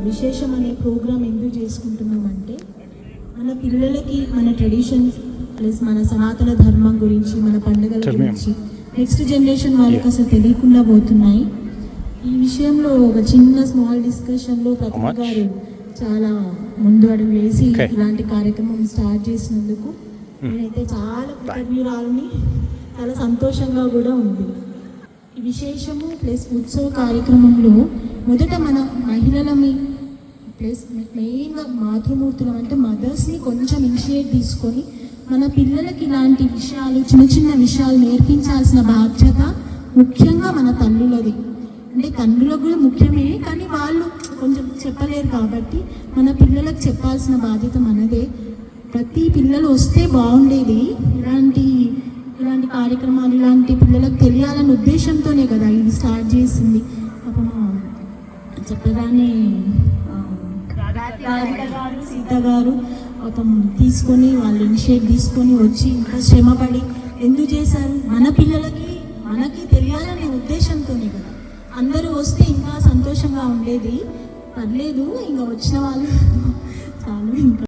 విశేషం అనే ప్రోగ్రామ్ ఎందుకు చేసుకుంటున్నామంటే మన పిల్లలకి మన ట్రెడిషన్స్ ప్లస్ మన సనాతన ధర్మం గురించి మన పండుగల గురించి నెక్స్ట్ జనరేషన్ వాళ్ళకి అసలు తెలియకుండా పోతున్నాయి. ఈ విషయంలో ఒక చిన్న స్మాల్ డిస్కషన్లో ప్రతిభ గారు చాలా ముందు అడుగు వేసి ఇలాంటి కార్యక్రమం స్టార్ట్ చేసినందుకు నేనైతే చాలా కృతజ్ఞురాలని, చాలా సంతోషంగా కూడా ఉంది. ఈ విశేషము ప్లస్ ఉత్సవ కార్యక్రమంలో మొదట మన మహిళలమి ప్లస్ మెయిన్గా మాతృమూర్తులం అంటే మదర్స్ని కొంచెం ఇనిషియేట్ తీసుకొని మన పిల్లలకి ఇలాంటి విషయాలు చిన్న చిన్న విషయాలు నేర్పించాల్సిన బాధ్యత ముఖ్యంగా మన తల్లులది. అంటే తండ్రులకు కూడా ముఖ్యమే, కానీ వాళ్ళు కొంచెం చెప్పలేరు కాబట్టి మన పిల్లలకు చెప్పాల్సిన బాధ్యత మనదే. ప్రతి పిల్లలు వస్తే బాగుండేది. ఇలాంటి కార్యక్రమాలు ఇలాంటి పిల్లలకు తెలియాలనే ఉద్దేశంతోనే కదా ఇది స్టార్ట్ చేసింది. చెప్పగానే రాధిక గారు సీత గారు తీసుకొని వాళ్ళు ఇనిషియేట్ తీసుకొని వచ్చి ఇంకా శ్రమపడి ఎందుకు చేశారు, మన పిల్లలకి మనకి తెలియాలనే ఉద్దేశంతోనే కదా. అందరూ వస్తే ఇంకా సంతోషంగా ఉండేది. పర్లేదు, ఇంకా వచ్చిన వాళ్ళు చాలు. ఇంకా